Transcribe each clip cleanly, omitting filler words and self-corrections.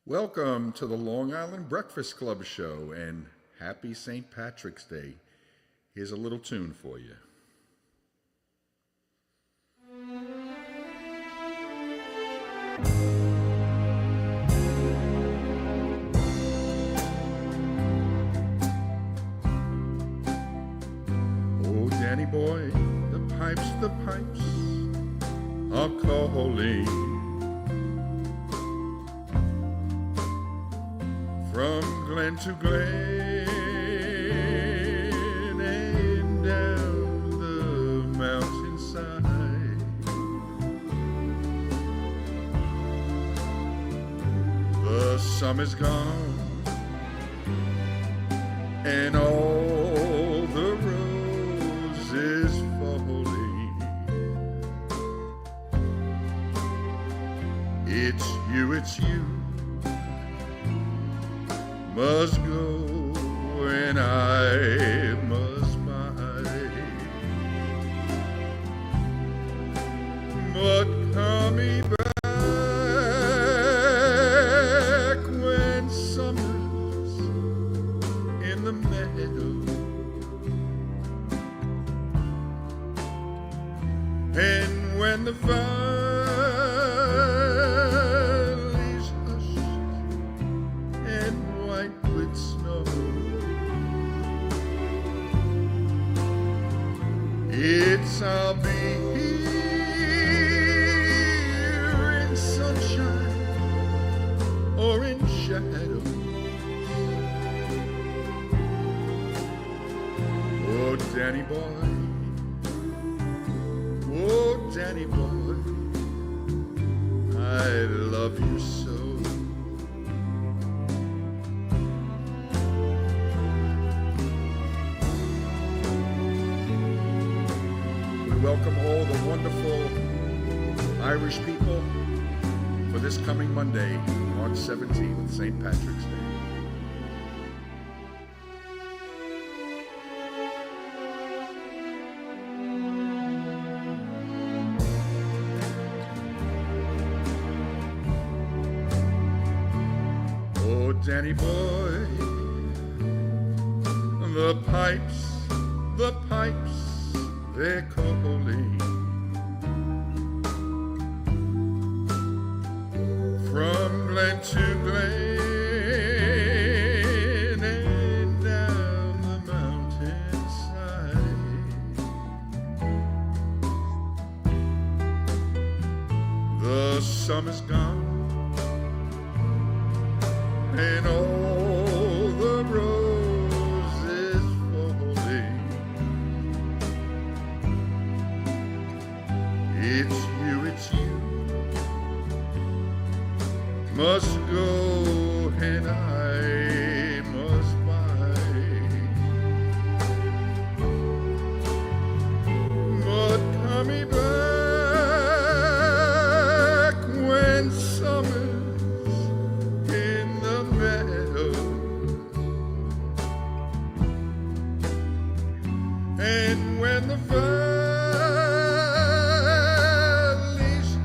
Welcome to the Long Island Breakfast Club show and happy St. Patrick's Day. Here's a little tune for you. Oh, Danny boy, the pipes are calling. From glen to glen and down the mountainside, the summer's gone and all the roses falling. It's you must go and I must buy, but coming back when summer's in the meadow and when the valley's hushed and white with snow, I'll be here in sunshine or in shadow. Oh, Danny boy, oh, Danny boy, I love you so. Welcome all the wonderful Irish people for this coming Monday, March 17th, St. Patrick's Day. Oh, Danny boy, the pipes, they're calling. From glen to glen and down the mountainside, the summer's gone and all the roses falling. It's you must go and I must buy, but coming back when summer's in the meadow and when the valley's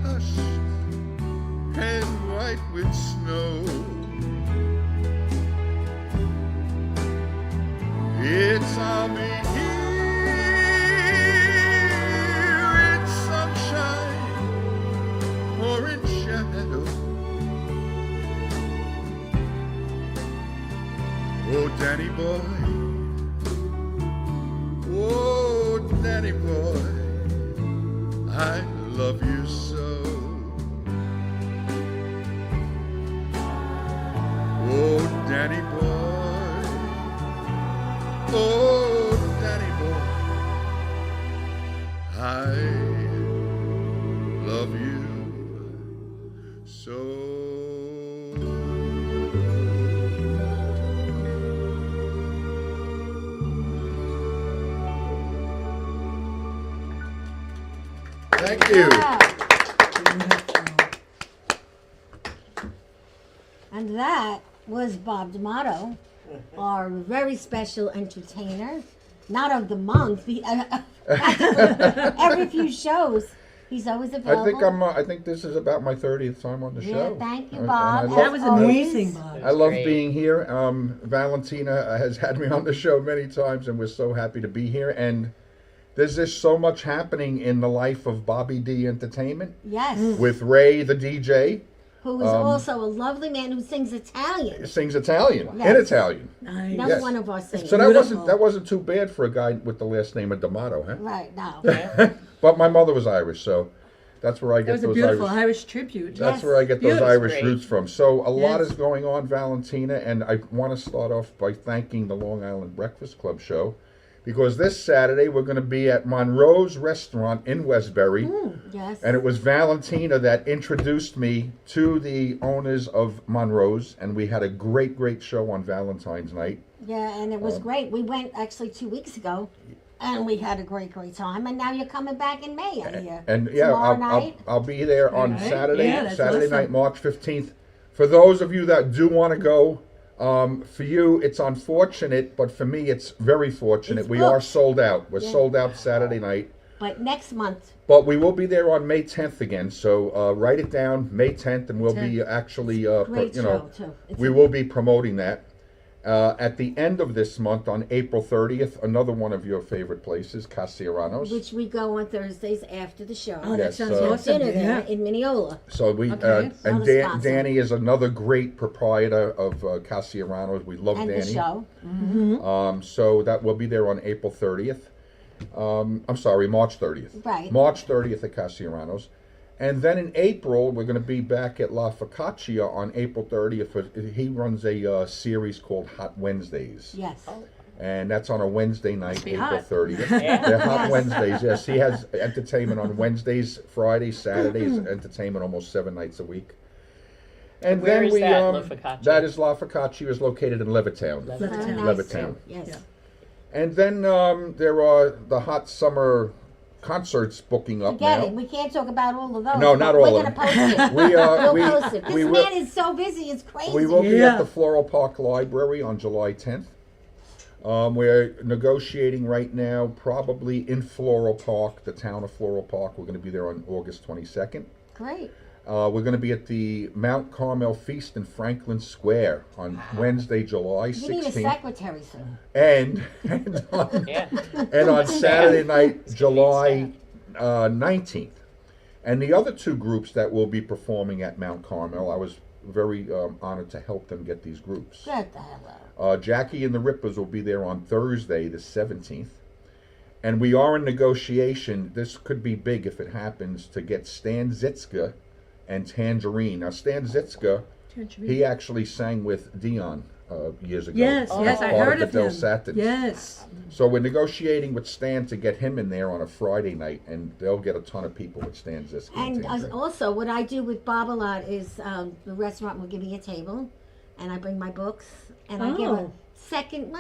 hushed and white with snow, I'll be here in sunshine or in shadow. Oh, Danny boy, oh, Danny boy, I love you so. Oh, Danny boy, oh, Danny boy, I love you so. Thank you. And that was Bob D'Amato, our very special entertainer, not of the month, every few shows He's always available. I think this is about my 30th time on the show. Thank you, And Bob. I That was amazing, Bob. I love being here. Valentina has had me on the show many times, and we're so happy to be here. And there's just so much happening in the life of Bobby D Entertainment. Yes. With Ray, the DJ. Who is also a lovely man who sings Italian. Sings Italian. Yes. In Italian. Nice. Another Yes. one of our singers. So Beautiful. that wasn't too bad for a guy with the last name of D'Amato, huh? Right, no. But my mother was Irish, so that's where I That get was a those beautiful Irish. Irish tribute. That's Yes. where I get those Beautiful. Irish Great. roots from. So a lot Yes. is going on, Valentina, and I want to start off by thanking the Long Island Breakfast Club show, because this Saturday we're going to be at Monroe's Restaurant in Westbury, Yes. and it was Valentina that introduced me to the owners of Monroe's, and we had a great, great show on Valentine's night. Yeah, and it was great. We went actually 2 weeks ago, and we had a great, great time. And now you're coming back in May, I hear. And yeah, Tomorrow night. I'll be there on Right. Saturday, Yeah, that's Saturday awesome. night, March 15th. For those of you that do want to go, for you it's unfortunate, but for me it's very fortunate. It's We booked. are sold out. We're Yeah. sold out Saturday night. But next month, But we will be there on May 10th again. So write it down, May 10th, and we'll be actually, great show, too. It's we will be promoting that. At the end of this month, on April 30th, another one of your favorite places, Casciaranos. which we go on Thursdays after the show. Oh, that Yes, sounds uh, awesome. Dinner there Yeah. in Mineola. So we Okay. and Another sponsor. Danny is another great proprietor of Casciaranos. We love And Danny. the show. So that will be there on April 30th. I'm sorry, March 30th. Right. March 30th at Casciaranos. And then in April, we're going to be back at La Focaccia on April 30th. He runs a series called Hot Wednesdays. Yes. And that's on a Wednesday night, be April hot. 30th. Yeah. They're Hot Yes. Wednesdays, yes. He has entertainment on Wednesdays, Fridays, Saturdays, entertainment almost 7 nights a week. And Where then is we, that, La Focaccia? that is La Focaccia, is located in Levittown. Very Levittown. nice, Levittown. too. Yes. Yeah. And then there are the hot summer concerts booking up Forget now. it. We can't talk about all of those. No, but not all we're of gonna them. post it. We, We'll post it. This we man will, is so busy. It's crazy. we will be Yeah. at the Floral Park Library on July 10th. We're negotiating right now, probably in Floral Park, the town of Floral Park. We're going to be there on August 22nd. Great. We're going to be at the Mount Carmel Feast in Franklin Square on Wednesday, July You need a 16th. secretary soon. And Yeah. and on Saturday night, July 19th. And the other two groups that will be performing at Mount Carmel, I was very honored to help them get these groups. Get the hell out. Jackie and the Rippers will be there on Thursday, the 17th. And we are in negotiation, this could be big if it happens, to get Stan Zitska and Tangerine. Now, Stan Zitska, he actually sang with Dion years ago. Yes, as yes, I part heard the of Del him. Satins. Yes. So we're negotiating with Stan to get him in there on a Friday night, and they'll get a ton of people with Stan Zitska. And Tangerine. also, what I do with Bob a lot is the restaurant will give me a table, and I bring my books, and I give a Oh. second,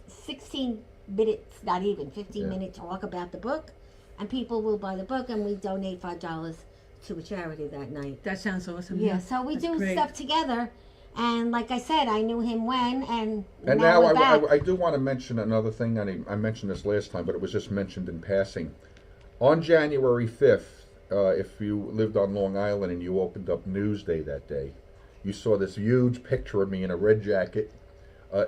16 minutes, not even 15-minute talk about the book, and people will buy the book, and we donate $5 to a charity that night. That sounds awesome. Yeah, so we That's do great. stuff together, and like I said, I knew him when, and now we're back. I do want to mention another thing. I mentioned this last time, but it was just mentioned in passing. On January 5th, if you lived on Long Island and you opened up Newsday that day, you saw this huge picture of me in a red jacket.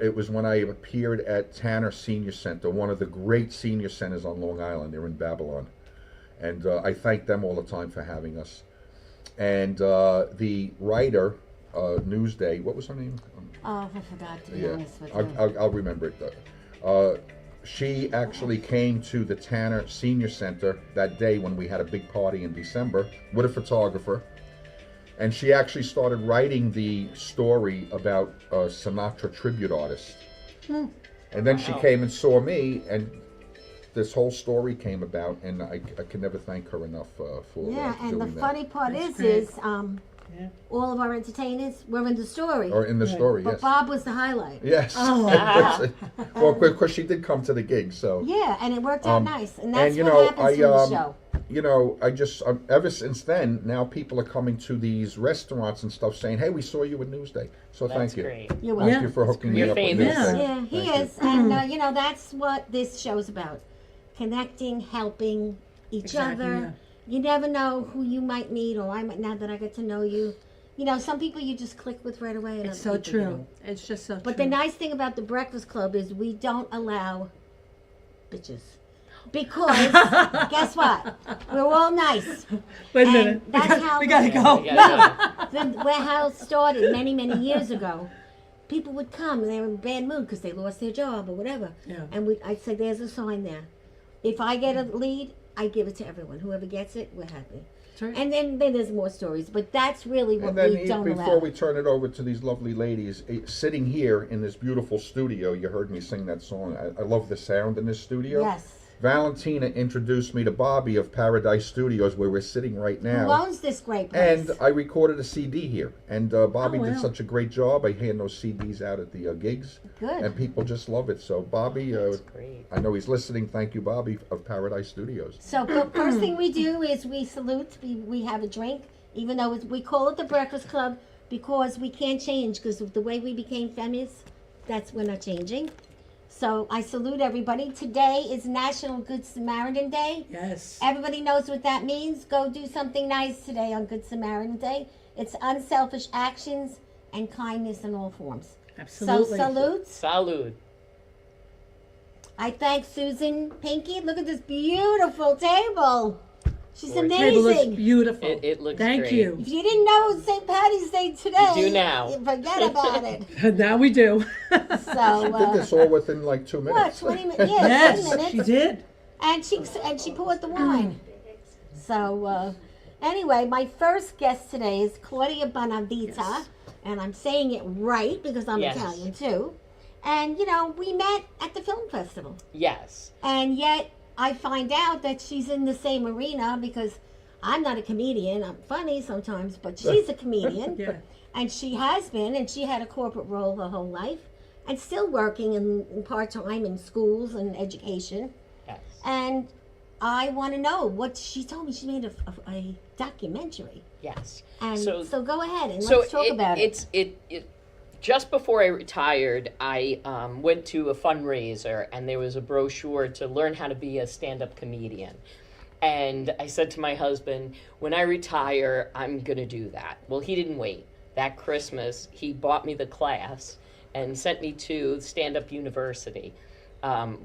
It was when I appeared at Tanner Senior Center, one of the great senior centers on Long Island. They're in Babylon. And I thank them all the time for having us. And the writer, Newsday, what was her name? Oh, I forgot, to be Yeah, honest with you. I'll remember it though. She actually came to the Tanner Senior Center that day when we had a big party in December with a photographer. And she actually started writing the story about a Sinatra tribute artist. And then she Wow. came and saw me, and this whole story came about, and I can never thank her enough for Yeah, and the doing that. funny part That's is great. Yeah. all of our entertainers were in the story, Or in the story, but yes. Bob was the highlight. Yes. Oh. Well, because she did come to the gig, so. Yeah, and it worked out nice, and that's and, you what know, happens from the show. You know, I just, ever since then, now people are coming to these restaurants and stuff saying, hey, we saw you at Newsday. So That's thank you. great. You're Thank welcome. you for that's hooking great. me You're up with famous. Newsday. Yeah, he Thank is, and you know that's what this show's about: connecting, helping each Exactly, other, yeah. you never know who you might meet, or I might, now that I get to know you. You know, some people you just click with right away. And It's other so people you true. don't. It's just so true. But the nice thing about the Breakfast Club is we don't allow bitches. Because, guess what? We're all nice. Wait a And minute. that's how we gotta Yeah, go. we gotta go. the warehouse started many, many years ago. People would come and they were in a bad mood because they lost their job or whatever. Yeah. And I'd say, there's a sign there. If I get a lead, I give it to everyone. Whoever gets it, we're happy. That's right. And then there's more stories, but that's really what And then we don't before allow. we turn it over to these lovely ladies, sitting here in this beautiful studio, you heard me sing that song. I love the sound in this studio. Yes. Valentina introduced me to Bobby of Paradise Studios, where we're sitting right Who now. owns this great place? And I recorded a CD here. And Bobby Oh, wow. did such a great job. I hand those CDs out at the gigs. Good. And people just love it. So, Bobby, That's great. I know he's listening. Thank you, Bobby, of Paradise Studios. So the first thing we do is we salute. We have a drink, even though we call it the Breakfast Club because we can't change because of the way we became famous. We're not changing. So I salute everybody. Today is National Good Samaritan Day. Yes. Everybody knows what that means. Go do something nice today on Good Samaritan Day. It's unselfish actions and kindness in all forms. Absolutely. So salutes. Salud. I thank Susan Pinky. Look at this beautiful table. She's Gorgeous. The table looks amazing. beautiful. It looks Thank great. you. If you didn't know it was St. Patty's Day today, You do now. Forget about it. Now we do. So, Did this all within like 2 what, minutes. 20 minutes? Yeah, Yes, 20 minutes. she did. And she poured the wine. So, anyway, my first guest today is Claudia Bonavita. Yes. And I'm saying it right because I'm Yes. Italian too. And, you know, we met at the film festival. Yes. And yet I find out that she's in the same arena because I'm not a comedian. I'm funny sometimes, but she's a comedian. Yeah. And she has been, and she had a corporate role her whole life, and still working in part-time in schools and education. Yes. And I want to know what she told me. She made a documentary. Yes. And So- so go ahead and So let's talk about it. It just before I retired, I went to a fundraiser, and there was a brochure to learn how to be a stand-up comedian. And I said to my husband, when I retire, I'm going to do that. Well, he didn't wait. That Christmas, he bought me the class and sent me to Stand-Up University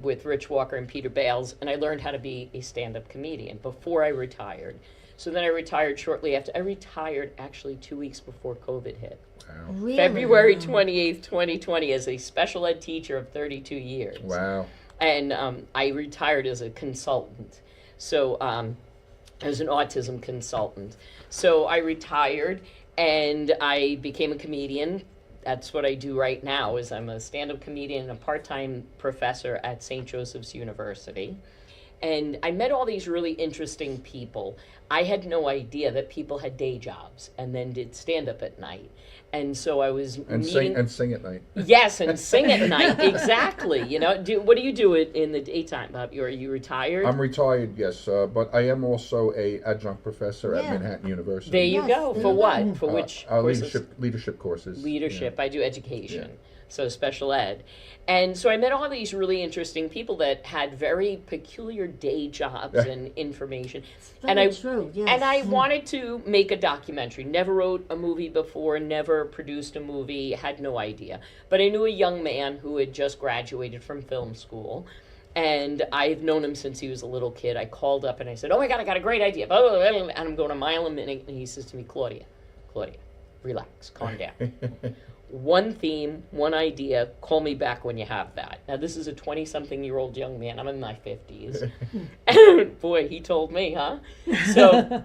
with Rich Walker and Peter Bales, and I learned how to be a stand-up comedian before I retired. So then I retired shortly after. I retired actually 2 weeks before COVID hit. Really? February 28th, 2020, as a special ed teacher of 32 years. Wow. And I retired as a consultant. So, as an autism consultant. So I retired and I became a comedian. That's what I do right now, is I'm a stand-up comedian and a part-time professor at St. Joseph's University. And I met all these really interesting people. I had no idea that people had day jobs and then did stand-up at night. And so I was And sing at night. Yes, and sing at night. Exactly. You know, what do you do in the daytime, Bob? Are you retired? I'm retired, yes, but I am also a adjunct professor at Yeah. Manhattan University. There you Yes, go. there For you what? go. For which courses? Leadership courses. Leadership. Yeah. I do education. So special ed. And so I met all these really interesting people that had very peculiar day jobs and information. Very true, yes. And I wanted to make a documentary. Never wrote a movie before, never produced a movie, had no idea. But I knew a young man who had just graduated from film school. And I've known him since he was a little kid. I called up and I said, oh my God, I got a great idea. And I'm going a mile a minute. And he says to me, Claudia, relax, calm down. One theme, one idea, call me back when you have that. Now, this is a 20-something-year-old young man. I'm in my 50s. And boy, he told me, huh? So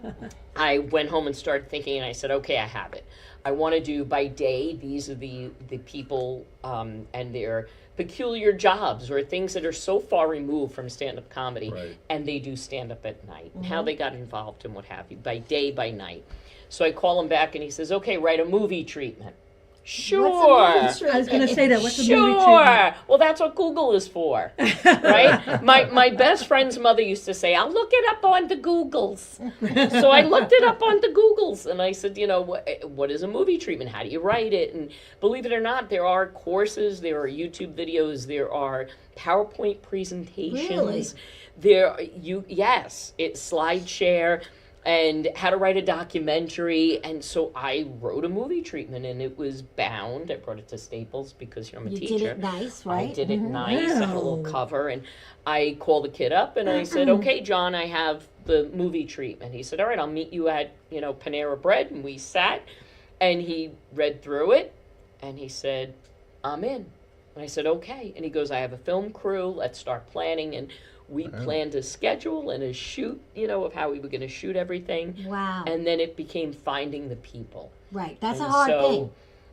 I went home and started thinking, and I said, okay, I have it. I want to do by day, these are the people and their peculiar jobs or things that are so far removed from stand-up comedy, Right. and they do stand-up at night, and how they got involved and what have you, by day, by night. So I call him back, and he says, okay, write a movie treatment. Sure. What's a movie I was going to say that. What's the Sure. movie treatment? Well, that's what Google is for, right? My best friend's mother used to say, I'll look it up on the Googles. So I looked it up on the Googles, and I said, you know, what is a movie treatment? How do you write it? And believe it or not, there are courses, there are YouTube videos, there are PowerPoint presentations. Really? Yes, it's SlideShare. and how to write a documentary. And so I wrote a movie treatment, and it was bound. I brought it to Staples because I'm a You teacher. did it nice, right? I did it nice. I had a little Wow. cover, and I called the kid up and I said, "Okay, John, I have the movie treatment." He said, "All right, I'll meet you at Panera Bread." And we sat, and he read through it, and he said, "I'm in." And I said, "Okay." And he goes, "I have a film crew. Let's start planning." And we planned a schedule and a shoot, of how we were going to shoot everything. Wow. And then it became finding the people. Right. That's a And hard so thing.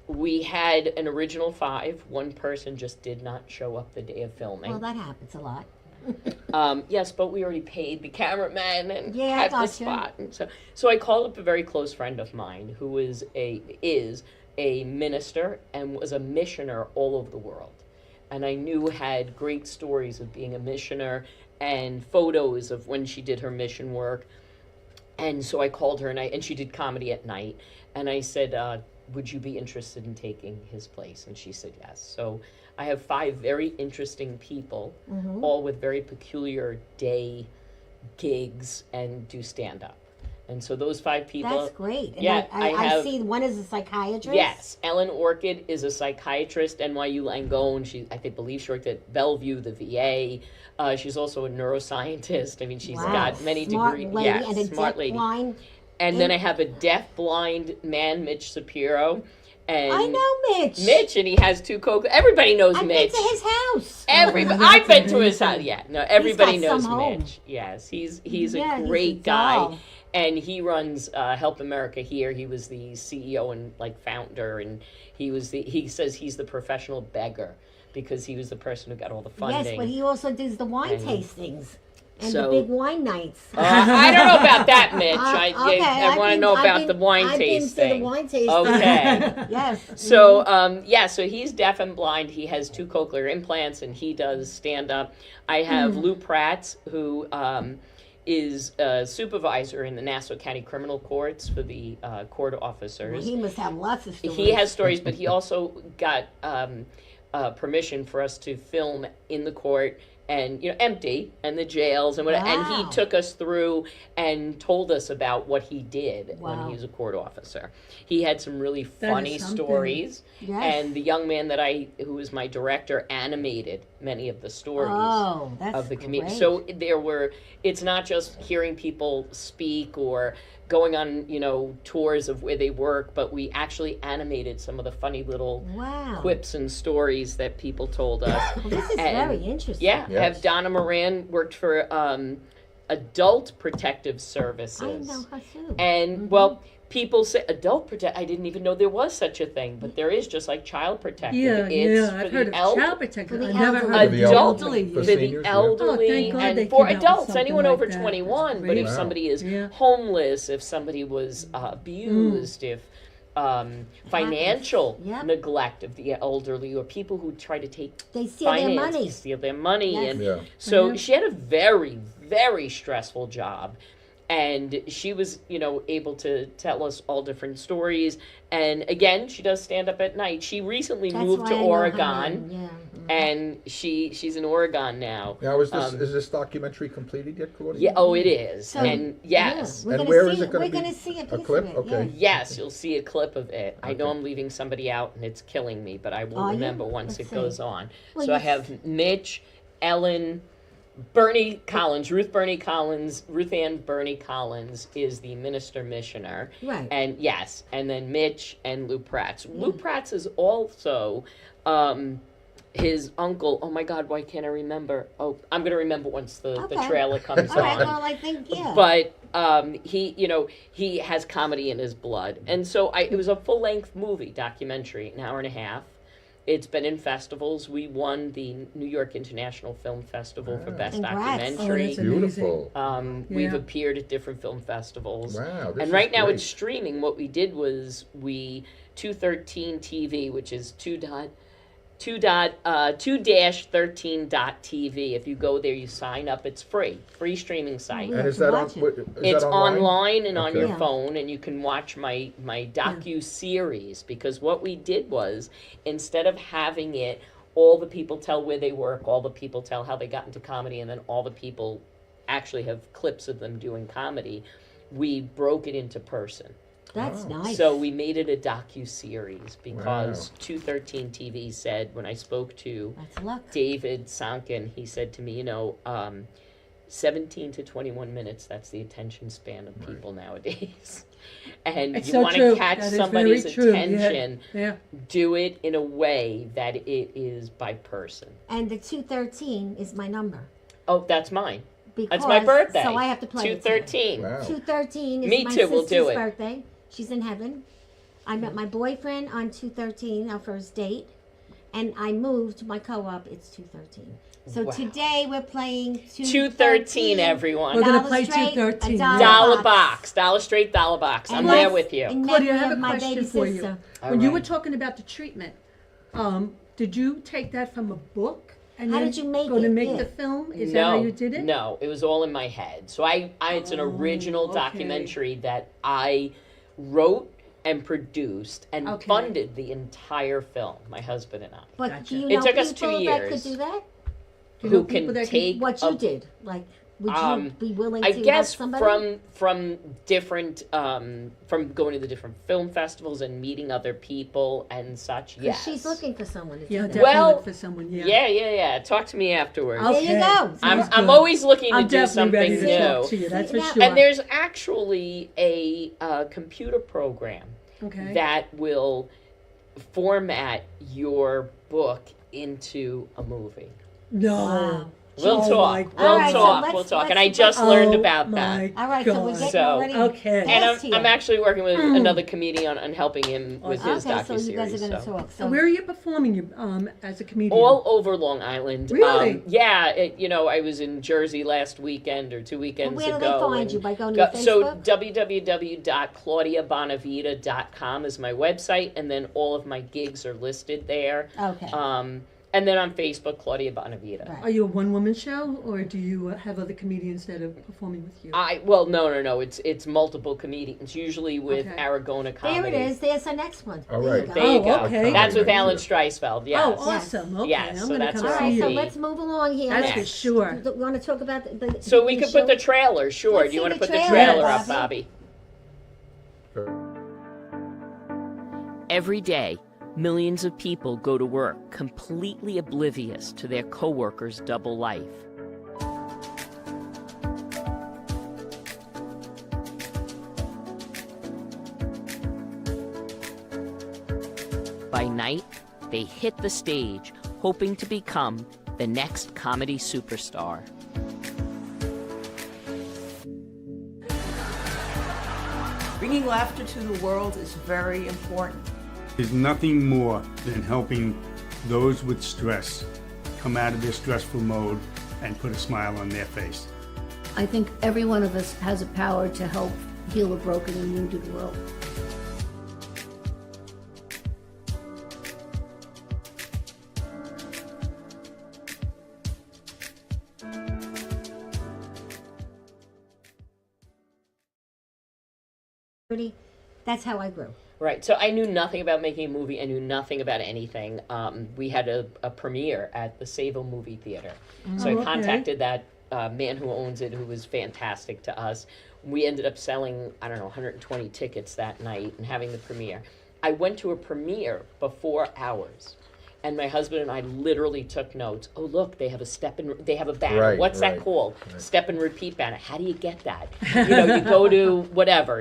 we had an original 5. One person just did not show up the day of filming. Well, that happens a lot. Yes, but we already paid the cameraman and Yeah, I had the gotcha. spot. And so I called up a very close friend of mine who is a minister and was a missioner all over the world. And I knew had great stories of being a missioner and photos of when she did her mission work. And so I called her, and she did comedy at night. And I said, would you be interested in taking his place? And she said yes. So I have 5 very interesting people, all with very peculiar day gigs, and do stand-up. And so those 5 people... That's great. And Yeah, I have... see one is a psychiatrist. Yes, Ellen Orchid is a psychiatrist, NYU Langone. Believe she worked at Bellevue, the VA. She's also a neuroscientist. I mean, she's got many Smart degrees. lady Yes, and a smart deaf lady. blind. And then I have a deaf-blind man, Mitch Shapiro. And I know Mitch. Mitch, and he has 2 Everybody knows I've Mitch. been to his house. I've been to his house. Yeah, no, everybody got knows some home. Mitch. Yes, he's Yeah, a he's great a guy, doll. and he runs Help America here. He was the CEO and founder, and he says he's the professional beggar because he was the person who got all the funding. Yes, but he also does the wine And- tastings and So- the big wine nights. I don't know about that, Mitch. Okay, I want to know about the wine I've tasting. been to the wine tasting. Okay. Yes. So, so he's deaf and blind. He has 2 cochlear implants, and he does stand-up. I have Lou Pratt, who is a supervisor in the Nassau County Criminal Courts for the court officers. He must have lots of stories. He has stories, but he also got permission for us to film in the court and empty and the jails and whatever. And Wow. he took us through and told us about what he did when Wow. he was a court officer. He had some really funny is something. stories. Yes. And the young man who was my director animated many of the stories Oh, that's of the community. great. So it's not just hearing people speak or going on, tours of where they work, but we actually animated some of the funny little Wow. quips and stories that people told us. Well, this is And- very interesting. Yeah, Yes. have Donna Moran worked for Adult Protective Services. I know her too. And well, people say adult protect. I didn't even know there was such a thing, but there is, just like child protective. Yeah, It's for I've the heard of elder- child protector. For the I never elderly. heard of For the the elderly. elderly. For For seniors, the yeah. elderly Oh, thank God and they for came out with adults, something anyone like over that. 21. But That's if great. somebody is Yeah. homeless, if somebody was abused, if financial Yep. neglect of the elderly, or people who try to take They steal their finance money. to steal their money. Yes. And Yeah. so Yeah. she had a very, very stressful job. And she was, able to tell us all different stories. And again, she does stand up at night. She recently That's moved why to I know her Oregon, name, yeah. and she's in Oregon now. Now, is this documentary completed yet, Claudia? Yeah, oh, it is. So- and yes. Yeah, we're And gonna where see is it gonna We're be? going to see a piece clip? of it. Okay. Yeah. Yes, you'll see a clip of it. I know I'm leaving somebody out, and it's killing me, but I will Are you? remember once Let's it goes see. on. Well, So I you- have Mitch, Ellen, Bernie Collins, Ruth Ann Bernie Collins is the minister missioner. Right. And yes, and then Mitch and Lou Pratt. Lou Pratt is also his uncle. Oh my God, why can't I remember? Oh, I'm going to remember once the Okay. trailer comes All right, on. well, I think, yeah. But he has comedy in his blood, and so it was a full-length documentary, an hour and a half. It's been in festivals. We won the New York International Film Festival for Best Congrats. Documentary. Oh, that's amazing. Beautiful. We've Yeah. appeared at different film festivals. Wow, this And right is now great. it's streaming. What we did was 213 TV, which is 2-13.tv. If you go there, you sign up. It's free streaming site. And is to that on? watch it. Is It's that online and on Okay. your Yeah. phone, and you can watch my docu-series, because what we did was, instead of having it, all the people tell where they work, all the people tell how they got into comedy, and then all the people actually have clips of them doing comedy, we broke it into person. That's nice. So we made it a docu-series because 213 TV said, when I spoke to That's luck. David Sonkin, he said to me, 17 to 21 minutes, that's the attention span of people nowadays. And It's you so want true. to catch That is somebody's very true. attention, Yeah. do it in a way that it is by person. And the 213 is my number. Oh, that's mine. Because, That's my birthday. So I have to play it today. 213. Wow. 213 is Me my too, we'll sister's do it. birthday. She's in heaven. I met my boyfriend on 213, our first date. And I moved my co-op, it's 213. So Wow. today we're playing 213, everyone. We're gonna Dollar play straight, 213. a dollar Dollar box. Dollar straight dollar box. I'm And there let's- with you. in Claudia, I memory have of a my question baby for sister. you. When you right. were talking about the treatment, did you take that from a book? And How then did you make go to it? make Yeah. the film? Is that how you did it? No, it was all in my head. So it's an original okay. documentary that I wrote and produced and Okay. funded the entire film, my husband and I. But Gotcha. do you It know took us 2 people that could years. do that? Do you know Who can people that take What you a- did? Like, would you Um, be willing I to guess help somebody? from different from going to the different film festivals and meeting other people and such. 'Cause Yes. she's looking for someone to do Yeah, that. definitely Well, look for someone. Yeah. Yeah. Talk to me afterwards. Okay. There you go. I'm Sounds good. always looking to I'm do definitely ready something to new. talk to you. That's for Now- sure. And there's actually a computer program okay. that will format your book into a movie. No. Wow. We'll Oh talk. my We'll God. talk. So we'll let's- talk. And I let's- just Oh learned about my that. All right, so we're God. getting So- already. Okay. And past I'm here. actually working with another comedian on helping him with his Okay, so docuseries. you guys are going to so. talk. So where are you performing as a comedian? All over Long Island. Really? Yeah. I was in Jersey last weekend or 2 weekends Where do ago. they find and you? By going go- to So Facebook? www.claudiabonavita.com is my website, and then all of my gigs are listed there. Okay. And then on Facebook, Claudia Bonavita. Right. Are you a one-woman show, or do you have other comedians that are performing with you? No. It's multiple comedians, usually with Okay. Aragona comedy. There it is. There's our next one. All There right. you go. There you Oh, go. okay. That's with Comedy. Alan Streisfeld. Yes. Oh, awesome. Okay, Yes, I'm so going to that's come All where see right, so you. let's move along here. That's Yeah. for sure. You want to talk about the So we could put the show? trailer. Sure. Let's Do you see want to the put the trailer, trailer up, Bobby. Bobby? Every day, millions of people go to work completely oblivious to their coworkers' double life. By night, they hit the stage, hoping to become the next comedy superstar. Bringing laughter to the world is very important. There's nothing more than helping those with stress come out of their stressful mode and put a smile on their face. I think every one of us has a power to help heal a broken and wounded world. That's how I grew. Right. So I knew nothing about making a movie. I knew nothing about anything. We had a premiere at the Savo Movie Theater. So I okay. contacted that man who owns it, who was fantastic to us. We ended up selling, 120 tickets that night and having the premiere. I went to a premiere before ours. And my husband and I literally took notes. Oh, look, they have a banner. Right, What's that right, called? right. Step and repeat banner. How do you get that? You go to whatever,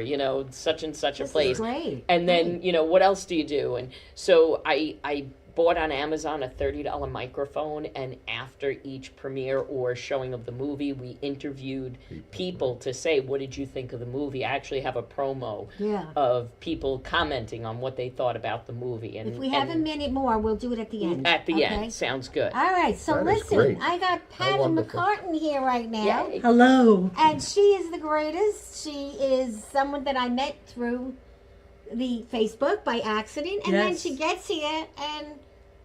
such and such a This place. is great. And then, what else do you do? And so I bought on Amazon a $30 microphone, and after each premiere or showing of the movie, we interviewed people to say, what did you think of the movie? I actually have a promo Yeah. of people commenting on what they thought about the movie. And If we have a minute more, we'll do it at the end. at the okay? end, sounds good. All right, so That is listen, great. I got Patty Mc wonderful. Cartin here right now. Yay. Hello. And she is the greatest. She is someone that I met through the Facebook by accident. And then Yes. she gets here and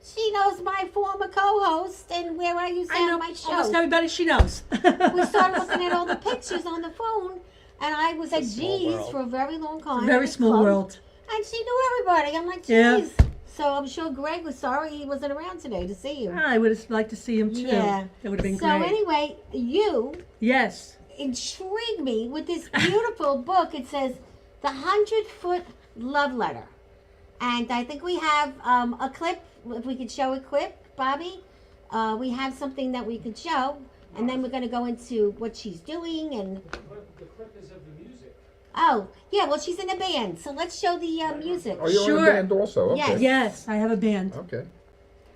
she knows my former co-host and where I used to I have know my show. almost everybody she knows. We started looking at all the pictures on the phone, and I was at It's a small G's world. for a very long time. Very at a small club, world. And she knew everybody. I'm like, Yeah. geez. So I'm sure Greg was sorry he wasn't around today to see you. I would have liked to see him too. Yeah. That would have been So great. anyway, you Yes. intrigued me with this beautiful book. It says The 100-Foot Love Letter. And I think we have a clip, if we could show a clip, Bobby. We have something that we could show, and then we're going to go into what she's doing. And The clip is of the music. oh, yeah, well, she's in a band, so let's show the music. Are you in Sure. a band also? Okay. Yes. Yes, I have a band. Okay.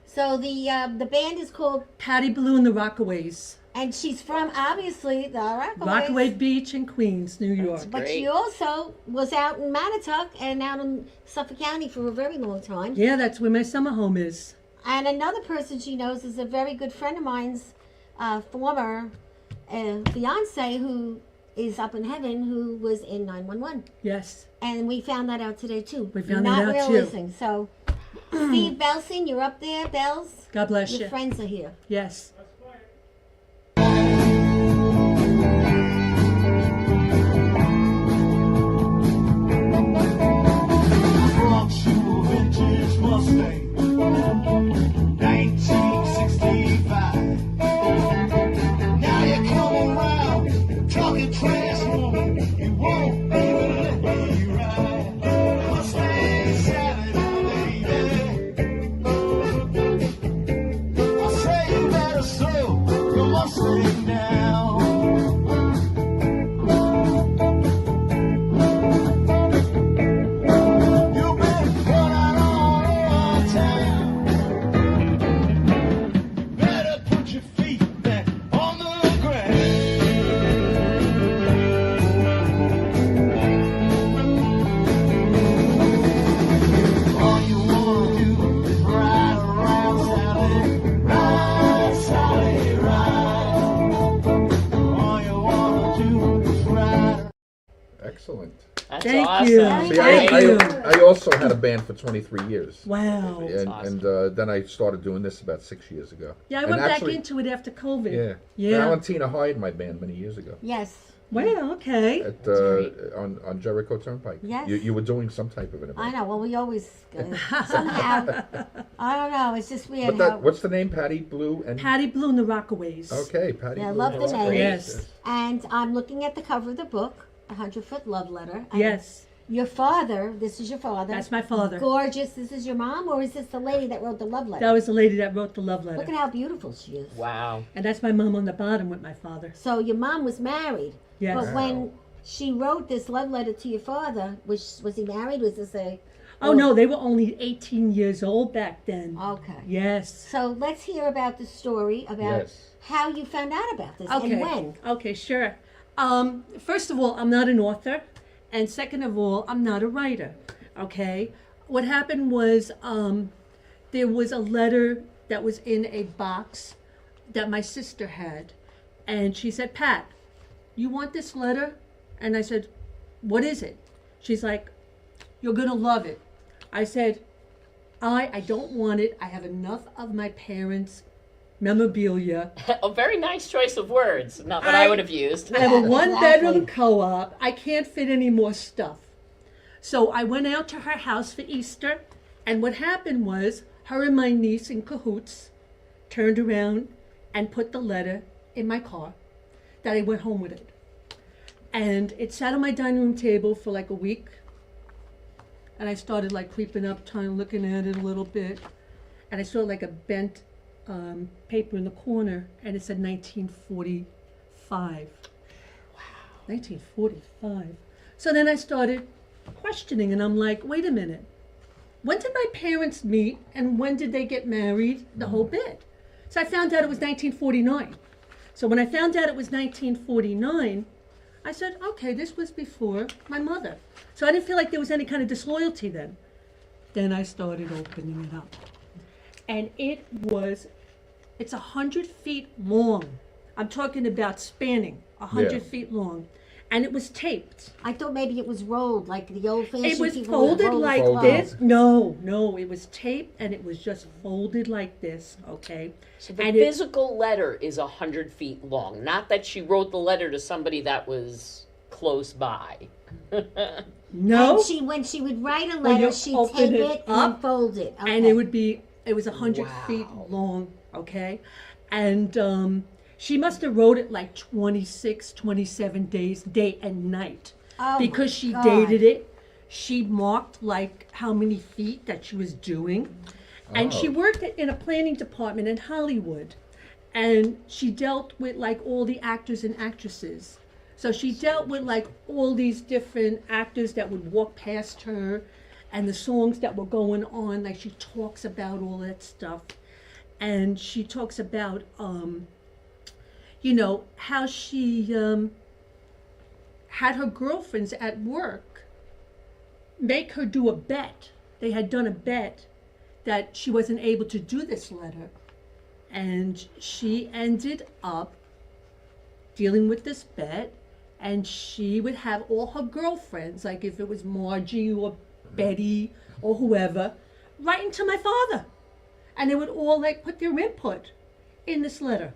So the band is called, Patty Blue and the Rockaways. and she's from, obviously, the Rockaways. Rockaway Beach in Queens, New York. But Great. she also was out in Manitowoc and out in Suffolk County for a very long time. Yeah, that's where my summer home is. And another person she knows is a very good friend of mine's former fiance, who is up in heaven, who was in 911. Yes. And we found that out today too. We found Not that out, too. realizing. So, Steve Belson, you're up there. Bells, God bless your you. friends are here. Yes. Brought you a vintage Mustang, 1965. Now you're coming round, talking trash, woman. You won't even let me ride. Mustang Saturday, baby. I say you better slow your Mustang down. You've been running all over town. Better put your feet back on the ground. All you wanna do is ride around Sally, ride. All you wanna do is ride. Excellent. That's Thank awesome. you. See, Thank you. I also had a band for 23 years. Wow. And then I started doing this about 6 years ago. Yeah, I And went actually- back into it after COVID. Yeah. Yeah. Valentina hired my band many years ago Yes. Wow, okay. at right. on Jericho Turnpike. Yes. You were doing some type of an event. I know. Well, we always somehow. I don't know. It's just weird But how. what's the name? Patty Blue and Patty Blue and the Rockaways. Okay, Patty. Yeah, I Blue. love the That's name. great. Yes. And I'm looking at the cover of the book, A 100-Foot Love Letter. And Yes. Your father. This is your father. That's my father. Gorgeous. This is your mom, or is this the lady that wrote the love letter? That was the lady that wrote the love Look letter. at how beautiful she is. Wow. And that's my mom on the bottom with my father. So your mom was married. Yes. But when she wrote this love letter to your father, was he married? Was this a? Oh, no, they were only 18 years old back then. Okay. Yes. So let's hear about the story about Yes. how you found out about this Okay. and when. Okay, sure. First of all, I'm not an author. And second of all, I'm not a writer. Okay? What happened was there was a letter that was in a box that my sister had. And she said, Pat, you want this letter? And I said, what is it? She's like, you're going to love it. I said, I don't want it. I have enough of my parents' memorabilia. A very nice choice of words. Not what I would have used. I have a one-bedroom Exactly. co-op. I can't fit any more stuff. So I went out to her house for Easter, and what happened was her and my niece in cahoots turned around and put the letter in my car that I went home with it. And it sat on my dining room table for like a week. And I started like creeping up, looking at it a little bit. And I saw like a bent paper in the corner, and it said 1945. Wow. 1945. So then I started questioning, and I'm like, wait a minute. When did my parents meet, and when did they get married? The whole bit. So I found out it was 1949. So when I found out it was 1949, I said, okay, this was before my mother. So I didn't feel like there was any kind of disloyalty then. Then I started opening it up. And it's 100 feet long. I'm talking about spanning 100 Yeah. feet long. And it was taped. I thought maybe it was rolled like the old-fashioned It was people would folded roll like clothes. this. No, it was taped and it was just folded like this, okay? So the And it- physical letter is 100 feet long. Not that she wrote the letter to somebody that was close by. No, And when she would write a When you letter, she'd open tape it it and up, fold it. and Okay. it was 100 feet long, okay? And She must have wrote it like 26, 27 days, day and night. Oh Because my she God. dated it. She marked like how many feet that she was doing. And she Oh. worked in a planning department in Hollywood. And she dealt with like all the actors and actresses. So she dealt with like all these different actors that would walk past her and the songs that were going on. Like she talks about all that stuff. And she talks about, you know, how she had her girlfriends at work make her do a bet. They had done a bet that she wasn't able to do this letter. And she ended up dealing with this bet, and she would have all her girlfriends, like if it was Margie or Betty or whoever, writing to my father. And they would all like put their input in this letter.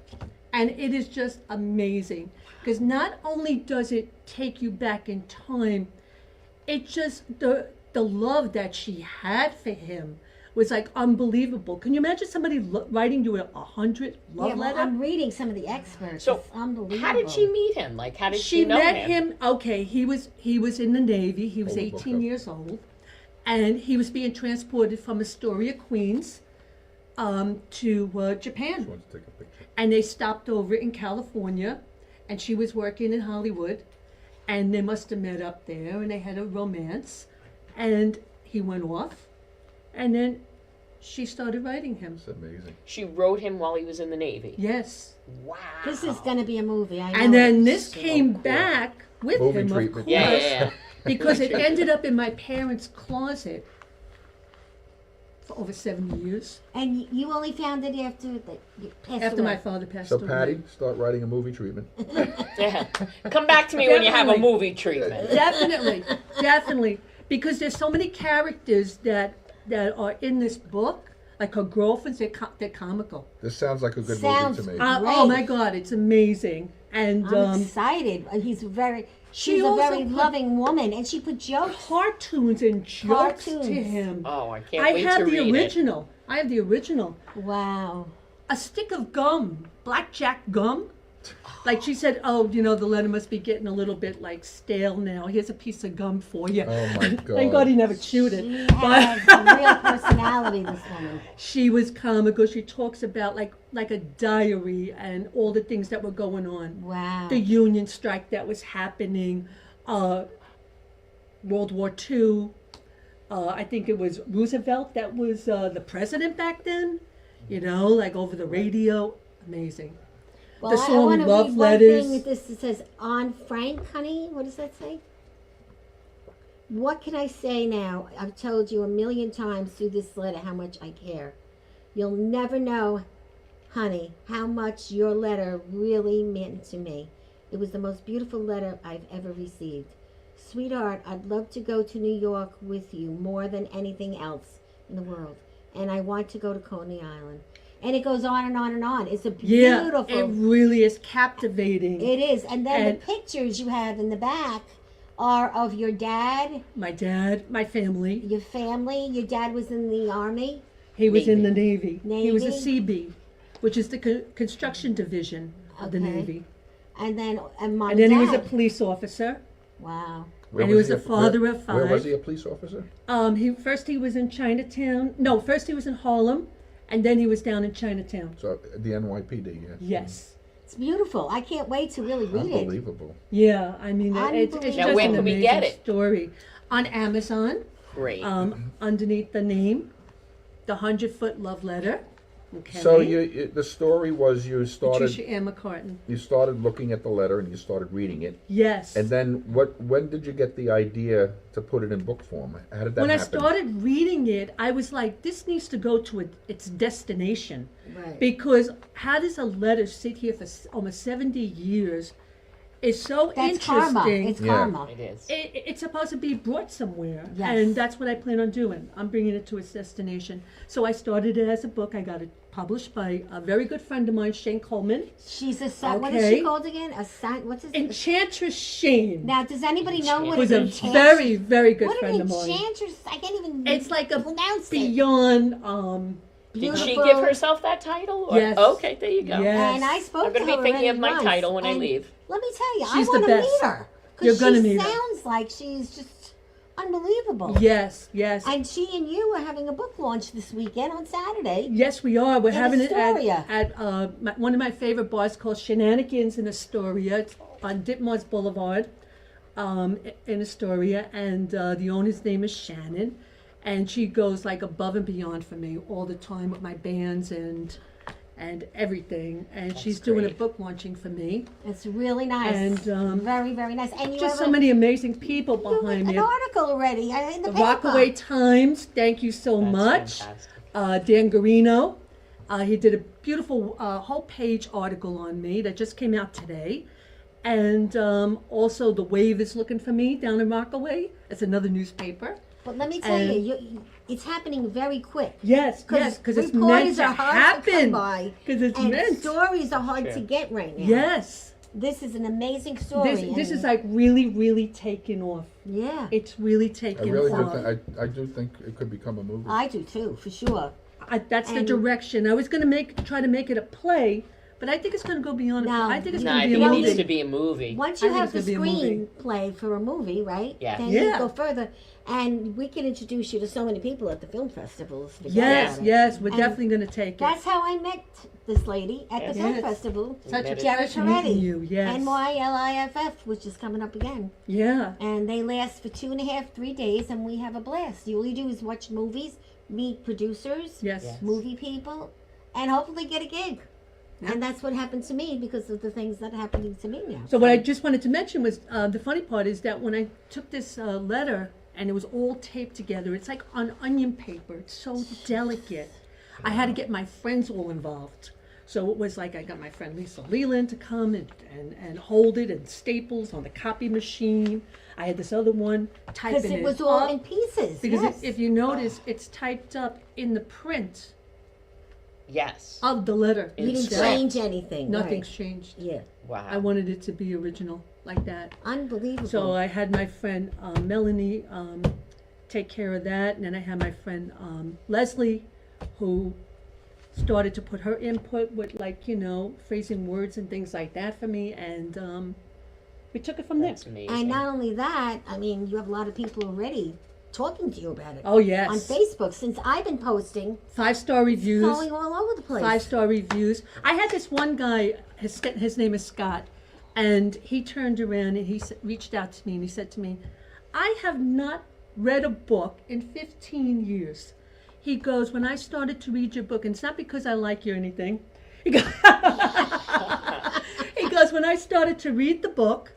And it is just amazing, because not only does it take you back in time, it just, the love that she had for him was like unbelievable. Can you imagine somebody writing you 100 love Yeah, well, letter? I'm reading some of the experts. So, It's unbelievable. How did she meet him? Like, how did She know met him? him. Okay, he was in the Navy. He was Hold the book 18 up. years old, and he was being transported from Astoria, Queens, to Just Japan. want to take a picture. And they stopped over in California, and she was working in Hollywood, and they must have met up there, and they had a romance, and he went off, and then she started writing him. It's amazing. She wrote him while he was in the Navy. Yes. Wow. This is going to be a movie. I know And then it. this So came cool. back with Movie him, of treatment. course, Yeah. because it ended up in my parents' closet for over 70 years And you only found it after you passed after away. my father passed So away. Patty, start writing a movie treatment. Yeah. Come back to me when you have a Definitely. movie treatment. Definitely, because there's so many characters that are in this book, like her girlfriends. They're comical. This sounds like a good Sounds movie to me. Oh Great. my God, it's amazing. And I'm excited. She's a also very put- loving woman, and she put jokes. cartoons and jokes to Cartoons. him. Oh, I can't I wait have to the read original. I have the original. Wow. A stick of gum, blackjack gum. Like she said, oh, you know, the letter must be getting a little bit like stale now. Here's a piece of gum for you. Oh my God. Thank God he never chewed it. She But has a real personality, this woman. she was comical. She talks about like a diary and all the things that were going on. Wow. The Union strike that was happening, World War II. I think it was Roosevelt that was the president back then. You know, like over the radio. Amazing. Well, the I song want to Love read Letters. one thing with this. It says, on Frank, honey. What does that say? What can I say now? I've told you a million times through this letter how much I care. You'll never know, honey, how much your letter really meant to me. It was the most beautiful letter I've ever received. Sweetheart, I'd love to go to New York with you more than anything else in the world. And I want to go to Coney Island. And it goes on and on and on. It's a beautiful. Yeah, it really is captivating. It is. And then And- the pictures you have in the back are of your dad, My dad, my family. your family. Your dad was in the army. He was in the Navy. Navy. He was a CB, which is the construction division of the Okay. Navy. And then mom And then he was a dad. police officer. Wow. Where And he was a where- father of Where was five. he a police officer? He was in Chinatown. No, first he was in Harlem, and then he was down in Chinatown. So the NYPD, yes. Yes. It's beautiful. I can't wait to really read it. Unbelievable. Yeah, I mean, it's Unbelievable. just Now, where an can we amazing get it? story. On Amazon, Great. underneath the name, The 100-Foot Love Letter. Okay. So the story was you Patricia Mc Cartin. started looking at the letter and you started reading it, Yes. and then when did you get the idea to put it in book form? How did that When I happen? started reading it, I was like, this needs to go to its destination. Right. Because how does a letter sit here for almost 70 years is so That's interesting. karma. It's Yeah. karma. It is. It's supposed to be brought somewhere. Yes. And that's what I plan on doing. I'm bringing it to its destination. So I started it as a book. I got it published by a very good friend of mine, Shane Coleman. She's a what is she Okay. called again? What's his name? Enchantress Shane Now, does anybody know what was an a enchantress? very good What friend an of mine. enchantress? I can't even It's like a pronounce it. beyond Did she beautiful. give herself that title? Or? Yes. Okay, there you go. Yes. And I spoke I'm to going to her be thinking of already my once, title when I and leave. Let me tell you, She's I the want to best. meet her. You're gonna she meet her. sounds like she's just unbelievable. Yes, yes. And she and you are having a book launch this weekend on Saturday. Yes, we are. We're In having it Astoria. at one of my favorite bars called Shenanigans in Astoria. It's on Ditmars Boulevard in Astoria. And the owner's name is Shannon. And she goes like above and beyond for me all the time with my bands and everything. And she's doing a great. book launching for me. It's really nice. And, very, very nice. And you Just have so many amazing people you have behind an me. article already in the The paper. Rockaway Times, thank you so That's much. fantastic. Dan Garino, he did a beautiful whole page article on me that just came out today. And also The Wave is looking for me down in Rockaway. It's another newspaper. But let me tell And- it's happening very quick. Yes, yes, because it's meant reporters to are hard to come happen. by, Because it's and meant. stories are hard Sure. to get right now. Yes. This is an amazing story. This and- is like really, really taking off. yeah. It's really I taking really do off. think, I do think it could become a movie. I do too, for sure. That's the and- direction. I was going to try to make it a play, but I think it's going to go beyond. No. I think it's No, going I to be think a it movie. needs to be a movie. Once I you think have the it's gonna be a movie. screenplay for a movie, right? Yeah. Then Yeah. you go further, and we can introduce you to so many people at the film festivals. Forget Yes, about it. yes, we're And definitely going to take it. That's how I met this lady at the film Yes. festival. Such a Met it. Jared pleasure meeting Peretti, you. Yes. NYLIFF, which is coming up again. Yeah. And they last for 2.5, 3 days, and we have a blast. All you do is watch movies, meet producers, Yes. Yeah. movie people, and hopefully get a gig. Yeah. And that's what happened to me because of the things that are happening to me now. So what I just wanted to mention was the funny part is that when I took this letter and it was all taped together, it's like on onion paper. It's so delicate. I had to get my friends all involved. So it was like I got my friend Lisa Leland to come and hold it and staples on the copy machine. I had this other one typing Because it was all up. in pieces. Because yes. if you notice, it's typed up in the print Yes. of the letter. you didn't Instead. change anything. Nothing's right. changed. Yeah. Wow. I wanted it to be original like that. Unbelievable. So I had my friend Melanie take care of that, and then I had my friend Leslie, who started to put her input with, like, phrasing words and things like that for me, and we took it from there. That's amazing. and not only that, I mean, you have a lot of people already talking to you about it. Oh yes, On Facebook, since I've been posting, 5-star reviews, going all over the place. 5-star reviews. I had this one guy. His name is Scott, and he turned around and he reached out to me and he said to me, "I have not read a book in 15 years." He goes, "When I started to read your book, and it's not because I like you or anything." He goes, he goes, "When I started to read the book,"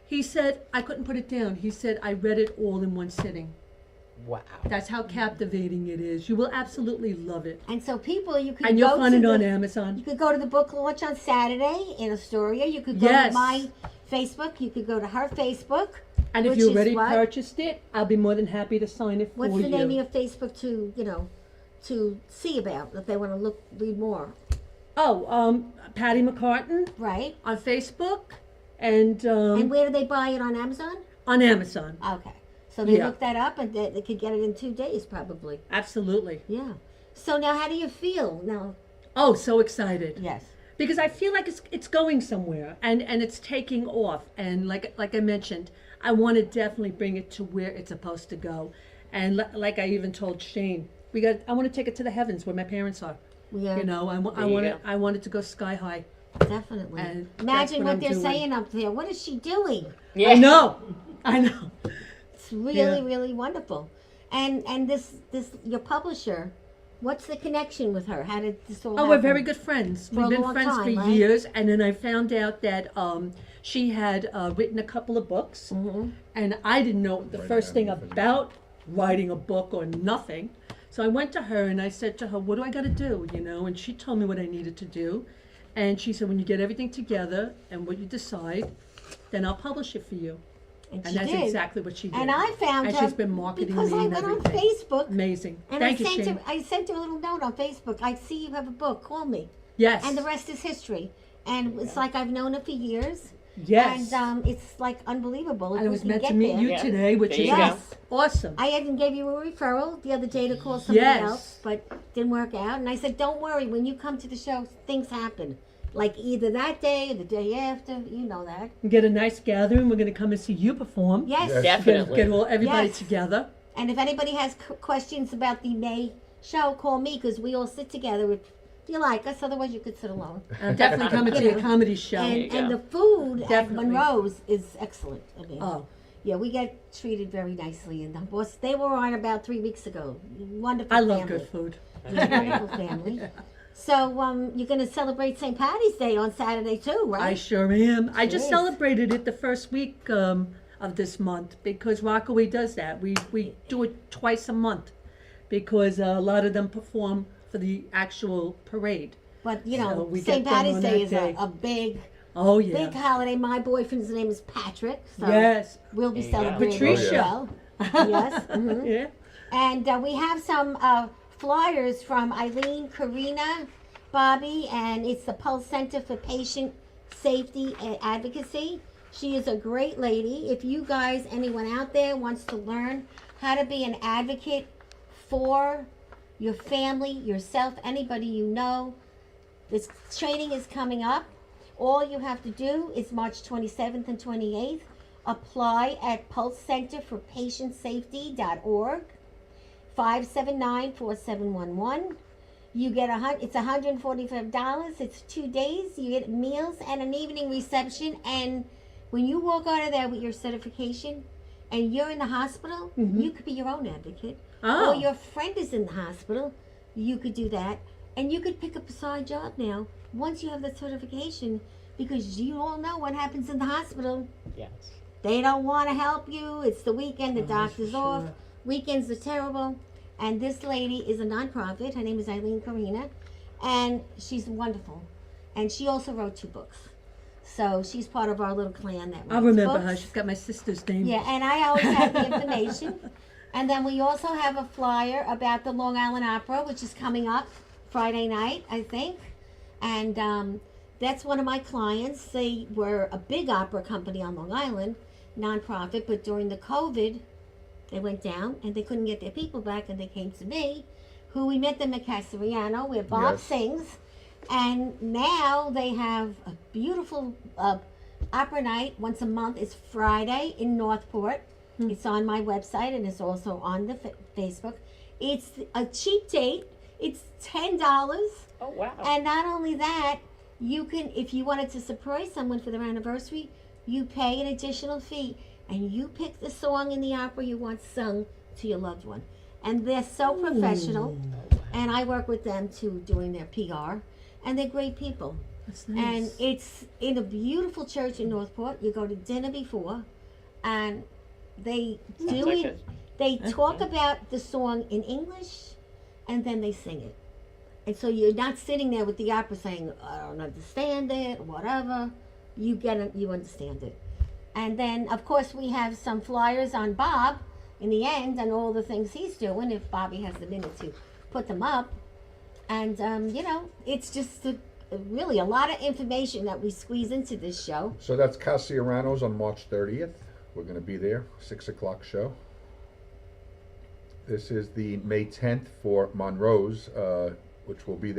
he said, "I couldn't put it down." He said, "I read it all in one sitting." Wow. That's how captivating it is. You will absolutely love it. And so people, you could And go you'll find to it on the, Amazon. You could go to the book launch on Saturday in Astoria. You could go Yes. to my Facebook. You could go to her Facebook. And if which you is already what? purchased it, I'll be more than happy to sign it for What's you. the name of your Facebook to see about if they want to read more? Oh, Patty Mc Cartin Right. on Facebook and, And where do they buy it on Amazon? on Amazon. Okay. So they Yeah. look that up and they could get it in 2 days probably. Absolutely. Yeah. So now how do you feel? Now, Oh, so excited. yes. Because I feel like it's going somewhere and it's taking off. And like I mentioned, I want to definitely bring it to where it's supposed to go. And like I even told Shane, I want to take it to the heavens where my parents are. Yeah. You know, I want it to go sky high. Definitely. And that's Imagine what what I'm they're doing. saying up there. What is she doing? Yeah. I know. It's really, Yeah. really wonderful. And this your publisher, what's the connection with her? How did this all Oh, happen? we're very good friends. For a We've been long friends time, for right? years, and then I found out that she had written a couple of books, Mm-hmm. and I didn't know the first thing about writing a book or nothing. So I went to her and I said to her, "What do I got to do?" And she told me what I needed to do, and she said, "When you get everything together and what you decide, then I'll publish it for you." And And she that's did. exactly what she did. And I found and her she's been marketing because me I and went on everything. Facebook. Amazing. And Thank I you, sent Shane. her I sent her a little note on Facebook. I see you have a book, call me. Yes. And the rest is history. And it's like I've known her for years. Yes. And it's like unbelievable. If I we was can meant to get meet there. you Yeah. today, which There is you go. Yes. awesome. I even gave you a referral the other day to call somebody Yes. else, but didn't work out. And I said, don't worry, when you come to the show, things happen. Like either that day or the day after, you know that. We get a nice gathering. We're going to come and see you perform. Yes. Yes. Definitely. Get all everybody Yes. together. And if anybody has questions about the May show, call me because we all sit together if you like us. Otherwise, you could sit alone. I'm definitely coming to your comedy show. And, you and go. the food at Definitely. Monroe's is excellent. I mean, Oh, yeah, we get treated very nicely. And the boss, they were on about 3 weeks ago. Wonderful I love family. good food. Wonderful family. So you're going to celebrate St. Patty's Day on Saturday too, right? I sure am. I just Yes. celebrated it the first week of this month because Rockaway does that. We do it twice a month because a lot of them perform for the actual parade. But you So know, we St. get done Patty's on Day that is day. a big, Oh yeah. big holiday. My boyfriend's name is Patrick, so Yes. we'll be There you go. celebrating Patricia. as well. Yes. Mhm. Yeah. And we have some flyers from Eileen, Karina, Bobby, and it's the Pulse Center for Patient Safety and Advocacy. She is a great lady. If you guys, anyone out there wants to learn how to be an advocate for your family, yourself, anybody you know, this training is coming up. All you have to do is March 27th and 28th. Apply at pulsecenterforpatientsafety.org, 579-4711. You get it's $145. It's 2 days. You get meals and an evening reception. And when you walk out of there with your certification and you're in the hospital, you could be your own advocate. Oh. Or your friend is in the hospital, you could do that. And you could pick up a side job now once you have the certification, because you all know what happens in the hospital. Yes. They don't want to help you. It's the weekend, the Oh, doctor's for off. sure. Weekends are terrible. And this lady is a nonprofit. Her name is Eileen Karina. And she's wonderful. And she also wrote 2 books. So she's part of our little clan that I'll writes remember her. books. She's got my sister's name. Yeah, and I always have the information. And then we also have a flyer about the Long Island Opera, which is coming up Friday night, I think. And that's one of my clients. They were a big opera company on Long Island, nonprofit, but during the COVID, they went down and they couldn't get their people back, and they came to me, who we met them at Casariano, where Bob Yes. sings. And now they have a beautiful opera night once a month. It's Friday in Northport. It's on my website and it's also on the Facebook. It's a cheap date. It's $10. Oh wow. And not only that, you can, if you wanted to surprise someone for their anniversary, you pay an additional fee and you pick the song in the opera you want sung to your loved one. And they're so professional. And I work with them too, doing their PR. And they're great people. That's nice. And it's in a beautiful church in Northport. You go to dinner before, and they do like it. They talk about the song in English, and then they sing it. And so you're not sitting there with the opera saying, "I don't understand it," or whatever. You get it. You understand it. And then, of course, we have some flyers on Bob in the end and all the things he's doing. If Bobby has the minute to put them up. And, you know, it's just really a lot of information that we squeeze into this show. So that's Casariano's on March 30th. We're going to be there, 6 o'clock show. This is the May 10th for Monroe's, which will be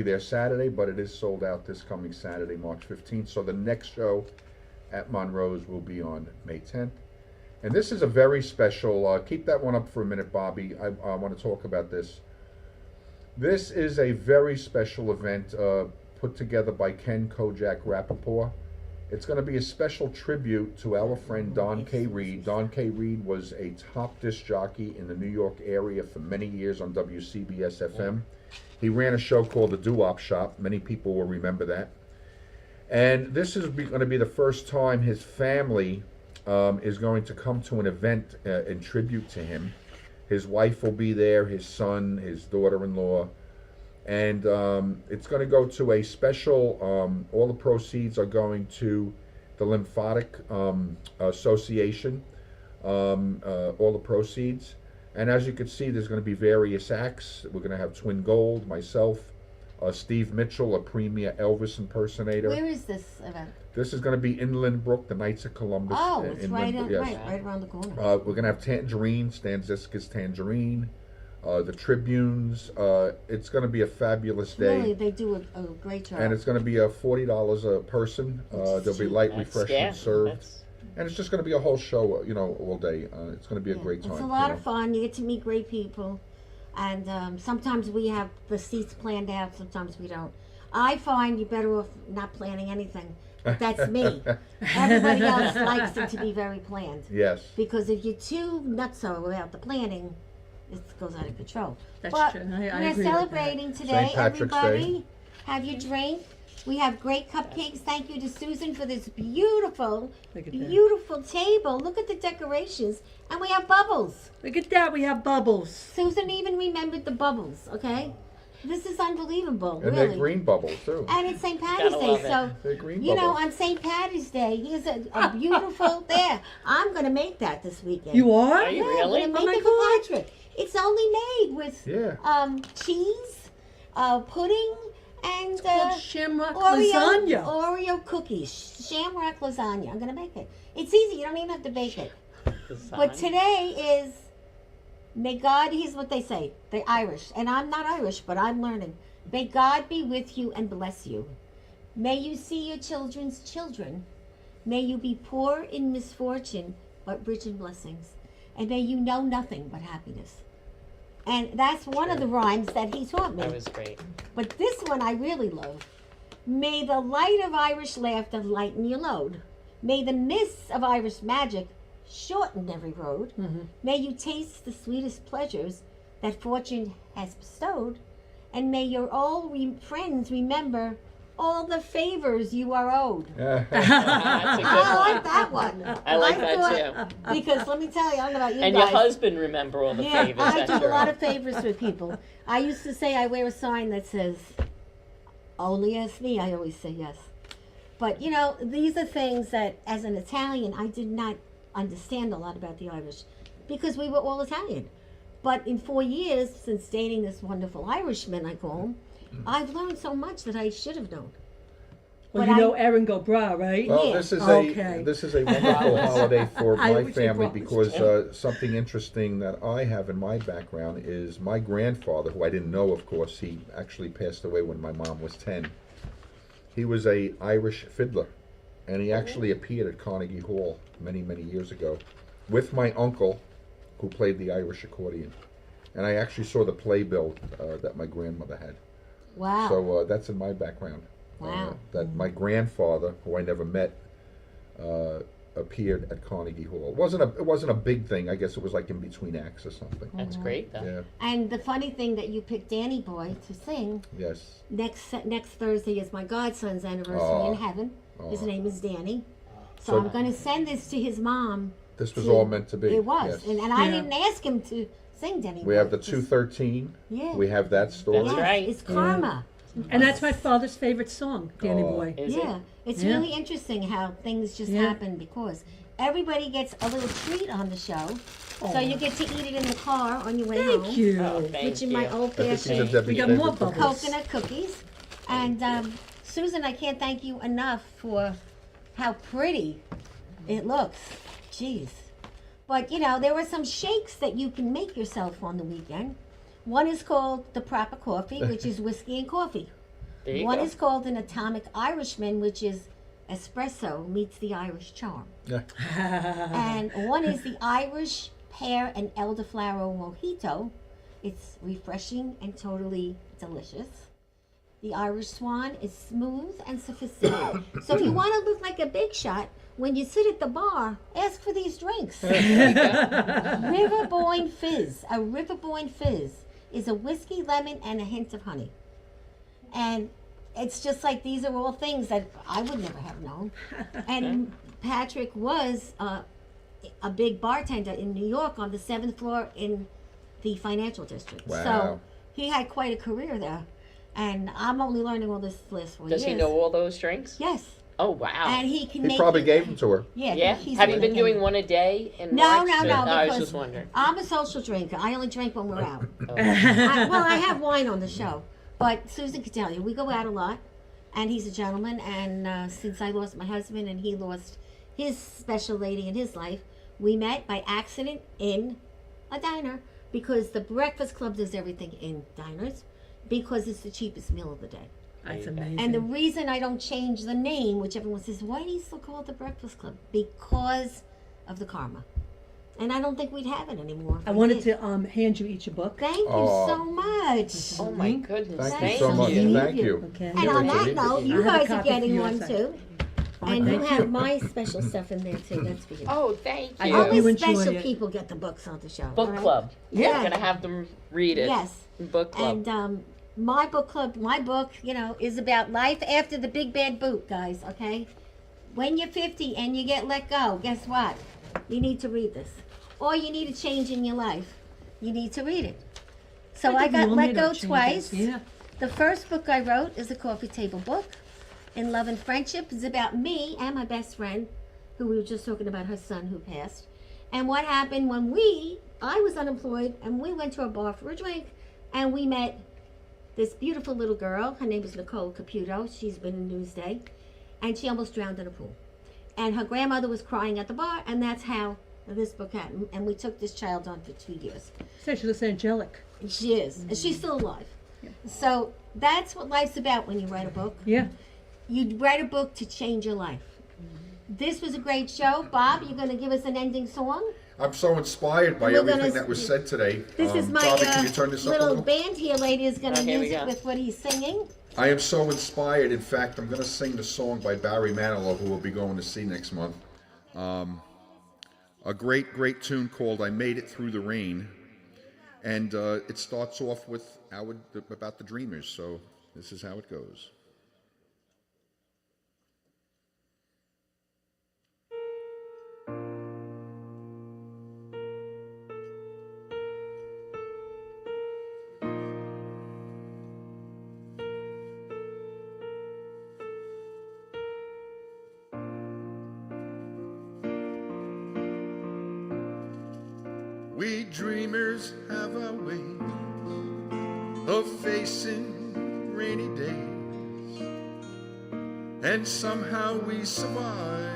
there Saturday, but it is sold out this coming Saturday, March 15th. So the next show at Monroe's will be on May 10th. And this is a very special, keep that one up for a minute, Bobby. I want to talk about this. This is a very special event put together by Ken Kojak Rappaport. It's going to be a special tribute to our friend Don K. Reed. Don K. Reed was a top disc jockey in the New York area for many years on WCBS FM. He ran a show called The Doo-Wop Shop. Many people will remember that. And this is going to be the first time his family is going to come to an event in tribute to him. His wife will be there, his son, his daughter-in-law, and it's going to go to a special, all the proceeds are going to the Lymphatic Association, all the proceeds. And as you can see, there's going to be various acts. We're going to have Twin Gold, myself, Steve Mitchell, a premier Elvis impersonator. Where is this event? This is going to be in Lynbrook, the Knights of Columbus. Oh, it's in right, Lynbrook, yes. right around the corner. We're going to have Tangerine, Stan Ziska's Tangerine, the Tribunes. It's going to be a fabulous day. Really, they do a great job. And it's going to be $40 a person. There'll be light refreshments served. And it's just going to be a whole show, all day. It's going to be a great time. It's a lot of fun. You get to meet great people. And sometimes we have the seats planned out, sometimes we don't. I find you're better off not planning anything. But that's me. Everybody else likes it to be very planned. Yes. Because if you're too nutso about the planning, it goes out of control. That's but true. I we're agree with that. celebrating today. St. Patrick's Everybody, Day. have your drink. We have great cupcakes. Thank you to Susan for this beautiful, Look at that. beautiful table. Look at the decorations. And we have bubbles. Look at that. We have bubbles. Susan even remembered the bubbles, okay? This is unbelievable, And really. they're green bubbles, too. And it's St. Patty's Gotta Day, love it. so They're green you know, bubbles. on St. Patty's Day, here's a beautiful there. I'm gonna make that this weekend. You are? Are you Yeah, really? I'm Oh gonna my make it God. for Patrick. It's only made with Yeah. cheese, pudding, and Called Shamrock Oreo lasagna. cookies. Shamrock lasagna. I'm gonna make it. It's easy. You don't even have to bake it. But today is, may God, here's what they say, they're Irish, and I'm not Irish, but I'm learning. May God be with you and bless you. May you see your children's children. May you be poor in misfortune, but rich in blessings. And may you know nothing but happiness. And that's one of the rhymes that he taught me. That was great. But this one I really love. May the light of Irish laughter lighten your load. May the mists of Irish magic shorten every road. May you taste the sweetest pleasures that fortune has bestowed. And may your friends remember all the favors you are owed. That's a good I one. like that one. I like that too. Because let me tell you, I don't know about you And guys. your husband remember all the Yeah, favors. I I'm do a sure. lot of favors for people. I used to say I wear a sign that says, only ask me. I always say yes. But, you know, these are things that, as an Italian, I did not understand a lot about the Irish because we were all Italian. But in 4 years, since dating this wonderful Irishman, I call him, I've learned so much that I should have known. Well, But you know I- Erin go bra, right? Well, Yeah. this is Okay. this is a wonderful holiday for I my would say family promise. because something interesting that I have in my background is my grandfather, who I didn't know, of course. He actually passed away when my mom was 10. He was a Irish fiddler, and he actually appeared at Carnegie Hall many, many years ago with my uncle, who played the Irish accordion. And I actually saw the playbill that my grandmother had. Wow. So that's in my background. Wow. That my grandfather, who I never met, appeared at Carnegie Hall. It wasn't a big thing. I guess it was like in between acts or something. That's great, though. Yeah. And the funny thing that you picked Danny Boy to sing, Yes. next Thursday is my godson's anniversary Aw. in heaven. His Aw. name is Danny. So, So- I'm going to send this to his mom. This was all meant to be. It was. Yes. And I Yeah. didn't ask him to sing Danny Boy. We have the Just- 213. Yeah. We have that story. That's Yes, right. It's karma. And that's my father's favorite song, Danny Oh. Boy. Is Yeah. it? It's Yeah. really interesting how things just Yeah. happen because everybody gets a little treat on the show. So you get to eat it in the car on your way home. Thank you. Oh, thank Which in you. my old I think these are fashioned Debbie's We got more favorite cookies. bubbles. coconut cookies. And Susan, I can't thank you enough for how pretty it looks. Jeez. But you know, there are some shakes that you can make yourself on the weekend. One is called the proper coffee, which is whiskey and coffee. There you One go. is called an atomic Irishman, which is espresso meets the Irish charm. Yeah. And one is the Irish pear and elderflower mojito. It's refreshing and totally delicious. The Irish swan is smooth and sophisticated. So if you want to look like a big shot, when you sit at the bar, ask for these drinks. River Boyne Fizz. A River Boyne Fizz is a whiskey, lemon, and a hint of honey. And it's just like these are all things that I would never have known. And Patrick was a big bartender in New York on the 7th floor in the financial district. Wow. So he had quite a career there. And I'm only learning all this last 4 years. Does he know all those drinks? Yes. Oh, wow. And he can He make probably you- gave them to her. Yeah. Yeah. he's Have you really been good. doing one a day in No, March? no, no. I was because just wondering. I'm a social drinker. I only drink when we're out. Oh. Well, I have wine on the show, But Susan could tell you, we go out a lot, and he's a gentleman. And since I lost my husband and he lost his special lady in his life, we met by accident in a diner because the Breakfast Club does everything in diners because it's the cheapest meal of the day. That's amazing. And the reason I don't change the name, which everyone says, why do you still call it the Breakfast Club? Because of the karma. And I don't think we'd have it anymore. I wanted to hand you each a book. Thank you so much. Oh my goodness. Thank you so much. you. Thank you. Okay. And on that note, you I have a guys are copy for getting you one inside. too. And you have my special stuff in there too. That's for you. Oh, thank I you. hope you Only enjoy special it. people get the books on the show. Book all right? club. Yeah. We're gonna have them read it. Yes. Book club. And my book club, my book, is about life after the big bad boot, guys, okay? When you're 50 and you get let go, guess what? You need to read this. Or you need a change in your life. You need to read it. So I think we got all let need go our changes. twice. Yeah. The first book I wrote is a coffee table book. In Love and Friendship is about me and my best friend, who we were just talking about her son who passed. And what happened when I was unemployed, and we went to a bar for a drink, and we met this beautiful little girl. Her name was Nicole Caputo. She's been in Newsday. And she almost drowned in a pool. And her grandmother was crying at the bar, and that's how this book happened. And we took this child on for 2 years. So she looks angelic. She is. And she's still alive. So that's what life's about when you write a book. Yeah. You write a book to change your life. This was a great show. Bob, you're going to give us an ending song? I'm so inspired by We're everything gonna- that was said today. This is my Bobby, can you turn this up a little little? band here, lady, is going to here we use it go. with what he's singing. I am so inspired. In fact, I'm going to sing the song by Barry Manilow, who we'll be going to see next month. A great, great tune called "I Made It Through the Rain," and it starts off with about the Dreamers. So this is how it goes. We dreamers have our way of facing rainy days, and somehow we survive.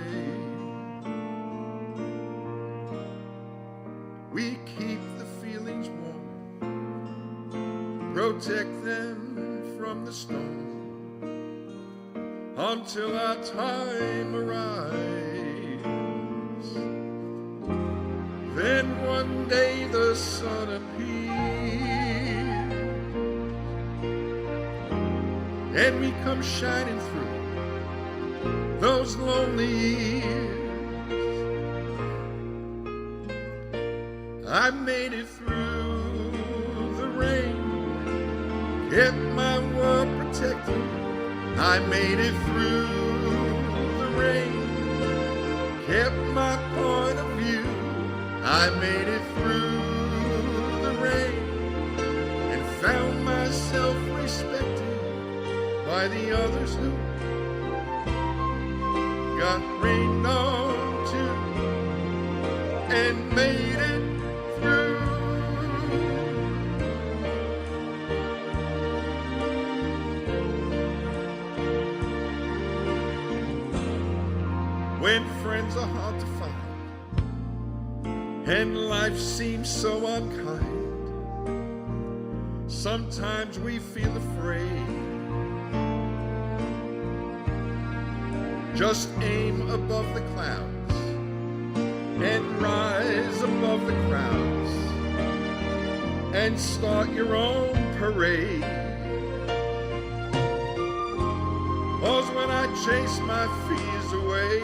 We keep the feelings warm, protect them from the storm, until our time arrives. Then one day the sun appears, and we come shining through those lonely years. I made it through the rain, kept my world protected. I made it through the rain, kept my point of view. I made it through the rain and found myself respected by the others who got rained on too and made it through. When friends are hard to find and life seems so unkind, sometimes we feel afraid. Just aim above the clouds and rise above the crowds and start your own parade. 'Cause when I chase my fears away,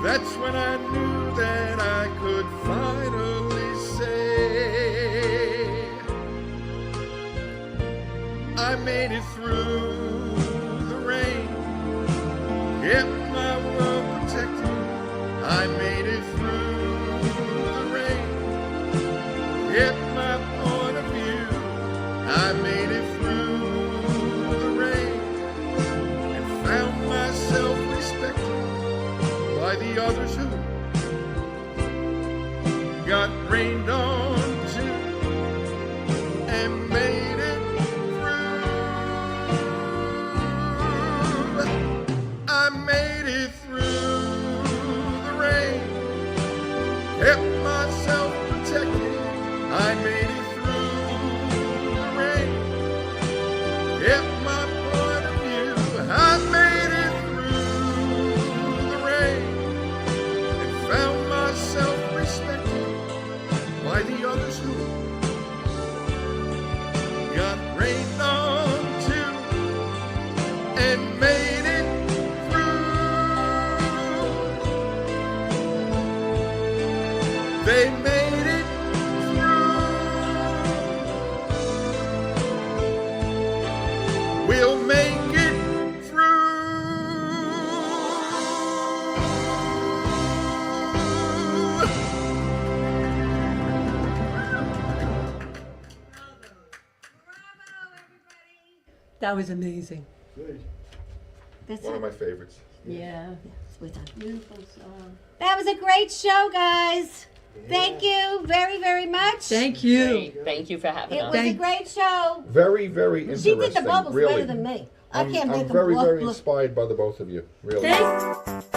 that's when I knew that I could finally say, I made it through the rain, kept my world protected. I made it through the rain, kept my point of view. I made it through the rain and found myself respected by the others who got rained on too we'll make it through. That was amazing. That's One it. of my favorites. Yeah. We're done. Beautiful song. That was a great show, guys. Thank you very, very much. Thank you. Great. Thank you for having It us. was a Thank- great show. Very, very She interesting. did the bubbles really. better than me. I can't I'm make them very, blush. very inspired by the both of you. Really. Thank